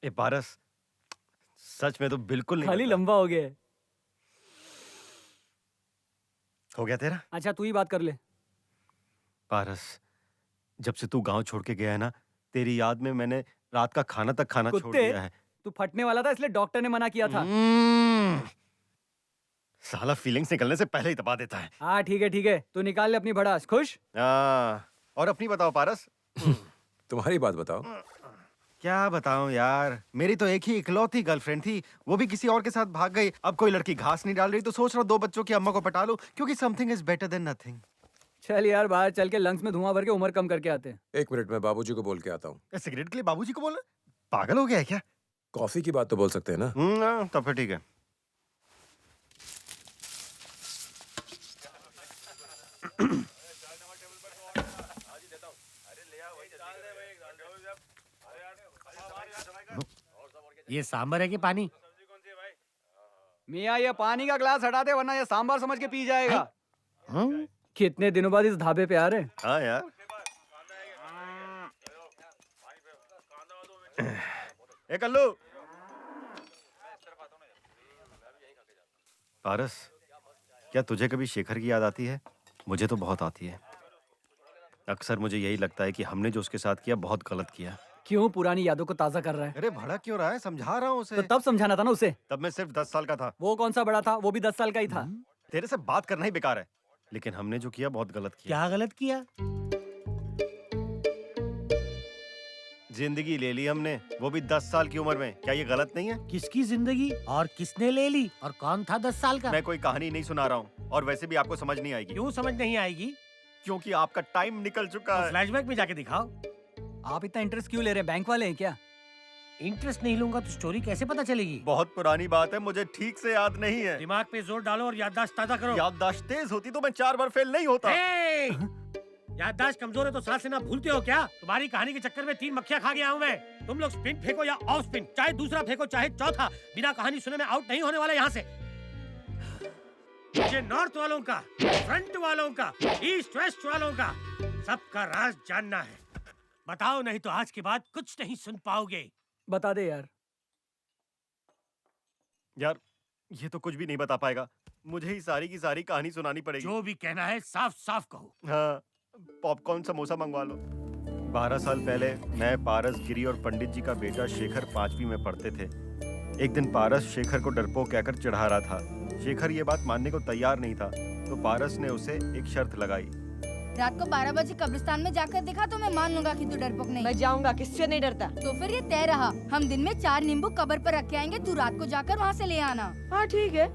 ए पारस, सच में तो बिल्कुल नहीं खाली पता। लंबा हो गया है। हो गया तेरा? अच्छा तू ही बात कर ले। पारस, जब से तू गांव छोड़ के गया है ना, तेरी याद में मैंने रात का खाना तक खाना छोड़ कुत्ते, दिया है। तू फटने वाला था इसलिए डॉक्टर ने मना किया था। साला फीलिंग्स निकलने से पहले ही दबा देता है। हाँ ठीक है, तू निकाल ले अपनी भड़ास। खुश? और अपनी बताओ पारस। तुम्हारी बात बताओ। क्या बताऊं यार, मेरी तो एक ही इकलौती गर्लफ्रेंड थी, वो भी किसी और के साथ भाग गई। अब कोई लड़की घास नहीं डाल रही तो सोच रहा हूं 2 बच्चों की अम्मा को पटा लूं, क्योंकि something is better than nothing. चल यार बाहर चल के लंग्स में धुआं भर के उम्र कम करके आते हैं। 1 मिनट में बाबूजी को बोल के आता हूँ। सिगरेट के लिए बाबूजी को बोलना? पागल हो गया है क्या? कॉफी की बात तो बोल सकते हैं ना। तब फिर ठीक है। ये सांबर है कि पानी? मियाँ ये पानी का ग्लास हटा दे वरना ये सांभर समझ के पी जाएगा। कितने दिनों बाद इस ढाबे पे आ रहे हैं। हाँ यार। ए कल्लू। पारस, क्या तुझे कभी शेखर की याद आती है? मुझे तो बहुत आती है। अक्सर मुझे यही लगता है कि हमने जो उसके साथ किया बहुत गलत किया। क्यों पुरानी यादों को ताजा कर रहा है? अरे भड़क क्यों रहा है? समझा रहा हूँ उसे। तो तब समझाना था ना उसे। तब मैं सिर्फ 10 साल का था। वो कौन सा बड़ा था? वो भी 10 साल का ही था। तेरे से बात करना ही बेकार है। लेकिन हमने जो किया बहुत गलत किया। क्या गलत किया? जिंदगी ले ली हमने, वो भी 10 साल की उम्र में। क्या ये गलत नहीं है? किसकी जिंदगी और किसने ले ली और कौन था 10 साल का? मैं कोई कहानी नहीं सुना रहा हूँ, और वैसे भी आपको समझ नहीं आएगी। क्यों समझ नहीं आएगी? क्योंकि आपका टाइम निकल चुका है। फ्लैशबैक में जाके दिखाओ। आप इतना इंटरेस्ट क्यों ले रहे हैं? बैंक वाले हैं क्या? इंटरेस्ट नहीं लूंगा तो स्टोरी कैसे पता चलेगी? बहुत पुरानी बात है, मुझे ठीक से याद नहीं है। दिमाग पे जोर डालो और याददाश्त ताजा करो। याददाश्त तेज होती तो मैं 4 बार फेल नहीं होता। याददाश्त कमजोर है तो सांस लेना भूलते हो क्या? तुम्हारी कहानी के चक्कर में 3 मक्खियां खा गया हूं मैं। तुम लोग स्पिन फेंको या ऑफ स्पिन, चाहे दूसरा फेंको चाहे चौथा, बिना कहानी सुने में आउट नहीं होने वाला यहाँ से। मुझे नॉर्थ वालों का, फ्रंट वालों का, ईस्ट वेस्ट वालों का सबका राज जानना है। बताओ, नहीं तो आज के बाद कुछ नहीं सुन पाओगे। बता दे यार। यार ये तो कुछ भी नहीं बता पाएगा, मुझे ही सारी की सारी कहानी सुनानी पड़ेगी। जो भी कहना है साफ साफ कहो। हाँ, पॉपकॉर्न समोसा मंगवा लो। 12 साल पहले मैं, पारस, गिरी और पंडित जी का बेटा शेखर 5वीं में पढ़ते थे। एक दिन पारस शेखर को डरपोक कहकर चिढ़ा रहा था। शेखर ये बात मानने को तैयार नहीं था, तो पारस ने उसे एक शर्त लगाई। रात को 12 बजे कब्रिस्तान में जाकर देखा तो मैं मान लूंगा कि तू डरपोक नहीं। मैं जाऊंगा, किससे नहीं डरता। तो फिर ये तय रहा, हम दिन में 4 नींबू कब्र पर रख के आएंगे, तू रात को जाकर वहाँ से ले आना। हाँ ठीक है।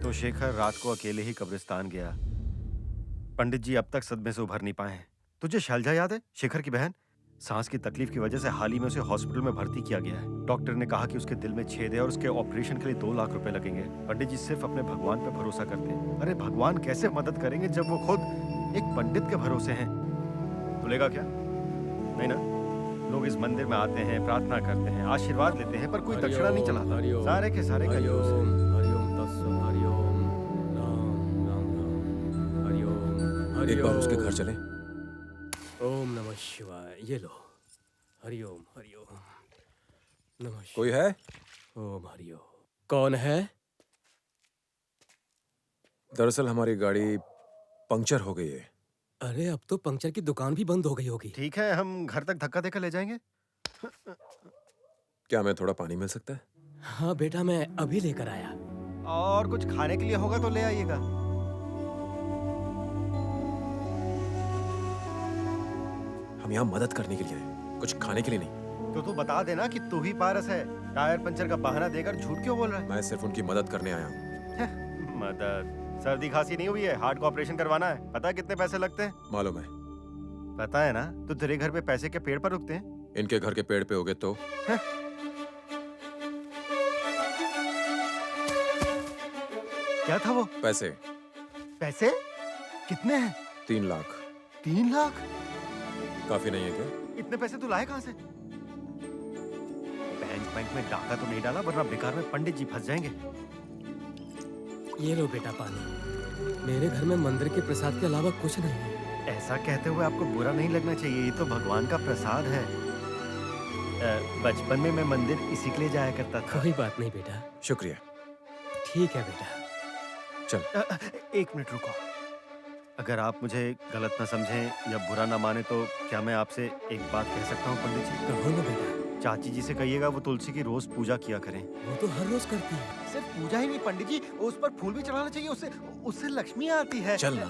तो शेखर रात को अकेले ही कब्रिस्तान गया। पंडित जी अब तक सदमे से उभर नहीं पाए हैं। तुझे शैलजा याद है, शेखर की बहन? सांस की तकलीफ की वजह से हाल ही में उसे हॉस्पिटल में भर्ती किया गया है। डॉक्टर ने कहा कि उसके दिल में छेद है और उसके ऑपरेशन के लिए 2 लाख रुपए लगेंगे। पंडित जी सिर्फ अपने भगवान पे भरोसा करते हैं। अरे भगवान कैसे मदद करेंगे जब वो खुद एक पंडित के भरोसे हैं? तुलेगा क्या? नहीं ना? लोग इस मंदिर में आते हैं, प्रार्थना करते हैं, आशीर्वाद लेते हैं, पर कोई दक्षिणा नहीं चलाता। सारे के सारे कंजूस हैं। एक बार उसके घर चले। ओम नमः शिवाय। ये लो। हरिओम हरिओम नमः शिवाय। कोई है? ओम हरिओम। कौन है? दरअसल हमारी गाड़ी पंक्चर हो गई है। अरे अब तो पंक्चर की दुकान भी बंद हो गई होगी। ठीक है, हम घर तक धक्का देकर ले जाएंगे। क्या मैं थोड़ा पानी मिल सकता है? हाँ बेटा, मैं अभी लेकर आया। और कुछ खाने के लिए होगा तो ले आइएगा। हम यहाँ मदद करने के लिए आए, कुछ खाने के लिए नहीं। तो तू बता देना कि तू ही पारस है। टायर पंचर का बहाना देकर झूठ क्यों बोल रहा है? मैं सिर्फ उनकी मदद करने आया हूँ। मदद? सर्दी खांसी नहीं हुई है, हार्ट का ऑपरेशन करवाना है। पता है कितने पैसे लगते हैं? मालूम है। पता है ना? तो तेरे घर पे पैसे के पेड़ पर उगते हैं। इनके घर के पेड़ पे होगे तो? क्या था वो? पैसे। पैसे? कितने हैं? 3 लाख। 3 लाख? काफी नहीं है क्या? इतने पैसे तू लाए कहाँ से? बैंक में डाका तो नहीं डाला, वरना बेकार में पंडित जी फंस जाएंगे। ये लो बेटा पानी। मेरे घर में मंदिर के प्रसाद के अलावा कुछ नहीं है। ऐसा कहते हुए आपको बुरा नहीं लगना चाहिए, ये तो भगवान का प्रसाद है। बचपन में मैं मंदिर इसी के लिए जाया करता था। कोई बात नहीं बेटा, शुक्रिया। ठीक है बेटा। एक मिनट रुको। अगर आप मुझे गलत ना समझें या बुरा ना माने तो क्या मैं आपसे एक बात कह सकता हूँ पंडित जी? कहो ना बेटा। चाची जी से कहिएगा वो तुलसी की रोज पूजा किया करें। वो तो हर रोज करती है। सिर्फ पूजा ही नहीं पंडित जी, उस पर फूल भी चढ़ाना चाहिए, उससे उससे लक्ष्मी आती है। चल ना।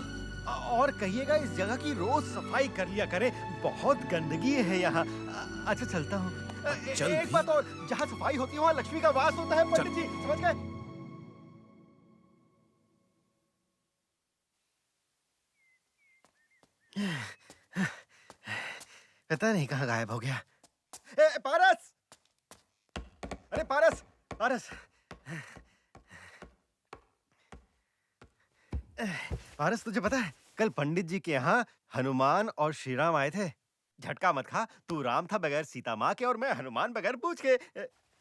और कहिएगा इस जगह की रोज सफाई कर लिया करें, बहुत गंदगी है यहाँ। अच्छा चलता हूँ। चल एक भी। बात और, जहाँ सफाई होती है वहाँ लक्ष्मी का वास होता है पंडित जी, समझ गए? पता नहीं कहाँ गायब हो गया। पारस, अरे पारस, पारस, पारस तुझे पता है कल पंडित जी के यहाँ हनुमान और श्री राम आए थे। झटका मत खा, तू राम था बगैर सीता माँ के और मैं हनुमान बगैर पूछ के।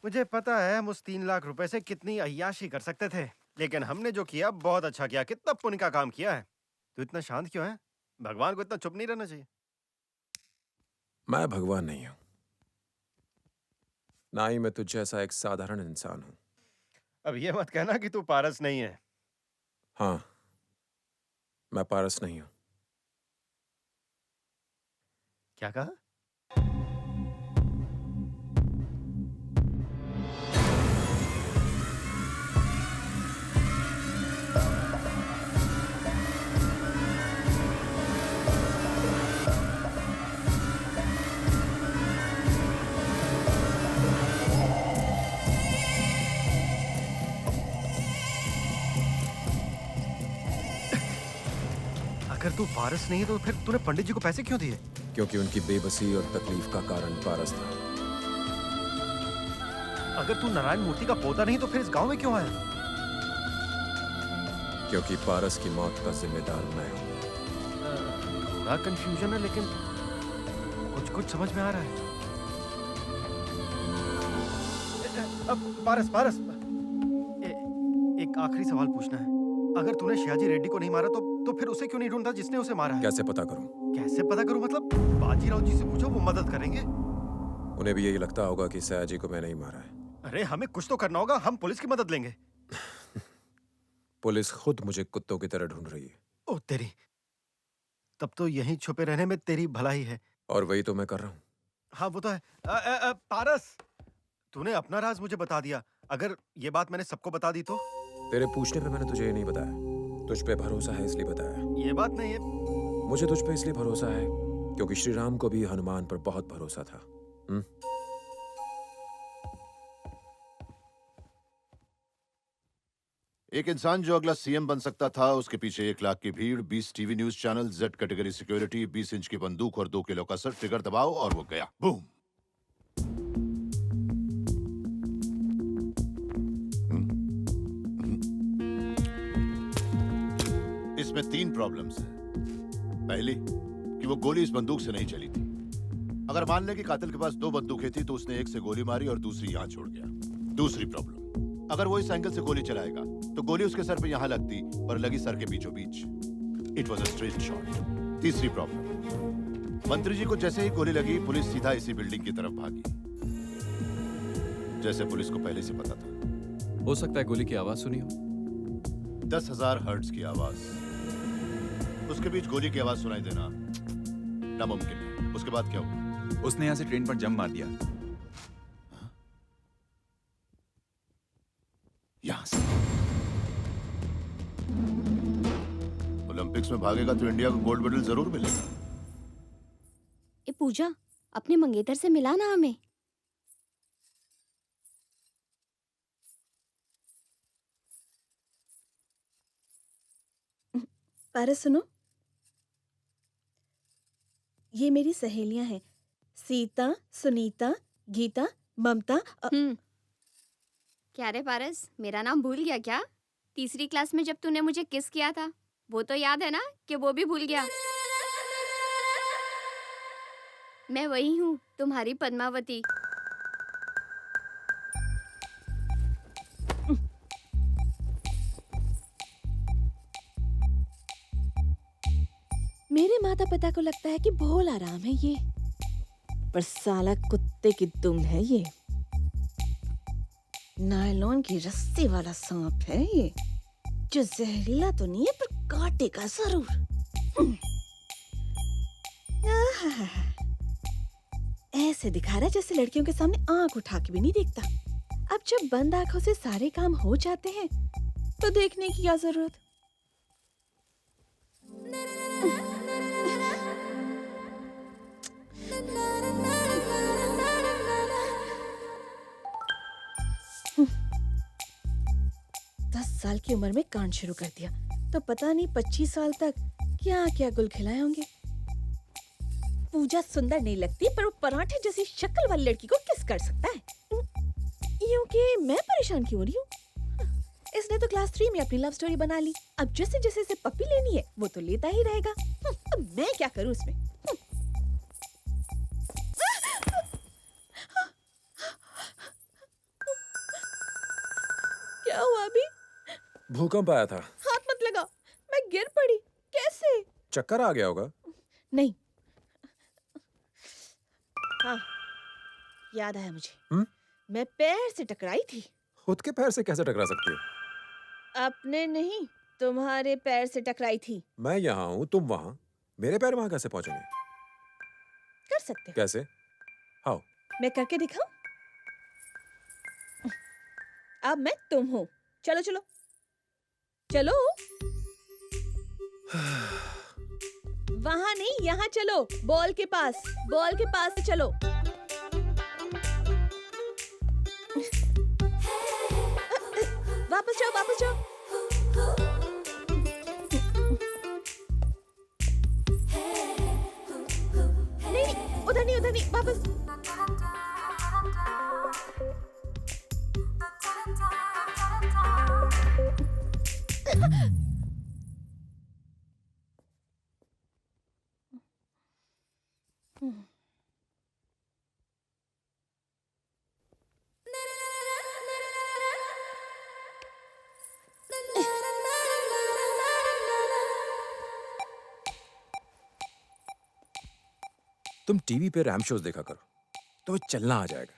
मुझे पता है हम उस 3 लाख रुपए से कितनी अय्याशी कर सकते थे, लेकिन हमने जो किया बहुत अच्छा किया। कितना पुण्य का काम किया है। तू इतना शांत क्यों है? भगवान को इतना चुप नहीं रहना चाहिए। मैं भगवान नहीं हूं, ना ही मैं तुझ जैसा एक साधारण इंसान हूं। अब ये मत कहना कि तू पारस नहीं है। हाँ, मैं पारस नहीं हूं। क्या कहा? अगर तू पारस नहीं है तो फिर तूने पंडित जी को पैसे क्यों दिए? क्योंकि उनकी बेबसी और तकलीफ का कारण पारस था। अगर तू नारायण मूर्ति का पोता नहीं तो फिर इस गांव में क्यों आया? क्योंकि पारस की मौत का जिम्मेदार मैं हूं। थोड़ा कंफ्यूजन है लेकिन कुछ कुछ समझ में आ रहा है। अब पारस, पारस, एक आखिरी सवाल पूछना है। अगर तूने शिवाजी रेड्डी को नहीं मारा तो फिर उसे क्यों नहीं ढूंढता जिसने उसे मारा है? कैसे पता करूं? कैसे पता करूं मतलब? बाजीराव जी से पूछो, वो मदद करेंगे। उन्हें भी यही लगता होगा कि सयाजी को मैंने ही मारा है। अरे हमें कुछ तो करना होगा, हम पुलिस की मदद लेंगे। पुलिस खुद मुझे कुत्तों की तरह ढूंढ रही है। ओ तेरी, तब तो यहीं छुपे रहने में तेरी भलाई है। और वही तो मैं कर रहा हूं। हाँ वो तो है। पारस, तूने अपना राज मुझे बता दिया। अगर ये बात मैंने सबको बता दी तो? तेरे पूछने पे मैंने तुझे ये नहीं बताया। तुझ पे भरोसा है इसलिए बताया। ये बात नहीं है। मुझे तुझ पे इसलिए भरोसा है क्योंकि श्री राम को भी हनुमान पर बहुत भरोसा था। एक इंसान जो अगला सीएम बन सकता था, उसके पीछे 1 लाख की भीड़, 20 TV news channel, Z category security, 20 inch की बंदूक और 2 किलो का सर, ट्रिगर दबाओ और वो गया। बूम। इसमें 3 प्रॉब्लम्स हैं। पहली कि वो गोली इस बंदूक से नहीं चली थी। अगर मान लें कि कातिल के पास 2 बंदूकें थी तो उसने एक से गोली मारी और दूसरी यहां छोड़ गया। दूसरी प्रॉब्लम, अगर वो इस एंगल से गोली चलाएगा तो गोली उसके सर पे यहां लगती पर लगी सर के बीचों बीच। It was a straight shot. तीसरी प्रॉब्लम, मंत्री जी को जैसे ही गोली लगी पुलिस सीधा इसी बिल्डिंग की तरफ भागी, जैसे पुलिस को पहले से पता था। हो सकता है गोली की आवाज सुनी हो। 10,000 हर्ट्ज की आवाज, उसके बीच गोली की आवाज सुनाई देना नामुमकिन है। उसके बाद क्या हुआ? उसने यहाँ से ट्रेन पर जंप मार दिया। यहां से ओलंपिक्स में भागेगा तो इंडिया को गोल्ड मेडल जरूर मिलेगा। ए पूजा, अपने मंगेतर से मिला ना हमें। पारस सुनो, ये मेरी सहेलियां हैं, सीता, सुनीता, गीता, ममता। क्या रे पारस, मेरा नाम भूल गया क्या? तीसरी क्लास में जब तूने मुझे किस किया था वो तो याद है ना? कि वो भी भूल गया? मैं वही हूँ, तुम्हारी पद्मावती। मेरे माता पिता को लगता है कि भोला राम है ये। पर साला कुत्ते की दुम है ये। नायलॉन की रस्सी वाला सांप है ये, जो जहरीला तो नहीं है पर काटेगा जरूर। आहा, ऐसे दिखा रहा है जैसे लड़कियों के सामने आंख उठा के भी नहीं देखता। अब जब बंद आंखों से सारे काम हो जाते हैं तो देखने की क्या जरूरत। साल की उम्र में कांड शुरू कर दिया तो पता नहीं 25 साल तक क्या क्या गुल खिलाए होंगे। पूजा सुंदर नहीं लगती पर वो पराठे जैसी शक्ल वाली लड़की को किस कर सकता है। यूं कि मैं परेशान क्यों हो रही हूँ? इसने तो क्लास 3 में अपनी लव स्टोरी बना ली। अब जैसे जैसे इसे पप्पी लेनी है वो तो लेता ही रहेगा। अब मैं क्या करूँ इसमें? क्या हुआ अभी? भूकंप आया था। हाथ मत लगा, मैं गिर पड़ी। कैसे? चक्कर आ गया होगा। नहीं। हाँ, याद आया मुझे। मैं पैर से टकराई थी। खुद के पैर से कैसे टकरा सकती हो? अपने नहीं, तुम्हारे पैर से टकराई थी। मैं यहाँ हूँ, तुम वहाँ, मेरे पैर वहाँ कैसे पहुँचेंगे? कर सकते हो। कैसे? हाउ? मैं करके दिखाऊं? अब मैं तुम हूँ। चलो चलो चलो। वहां नहीं, यहाँ चलो। बॉल के पास, बॉल के पास से चलो। वापस जाओ, वापस जाओ। नहीं, उधर नहीं, उधर नहीं, वापस। तुम टीवी पे रैम शोज देखा करो, तो चलना आ जाएगा।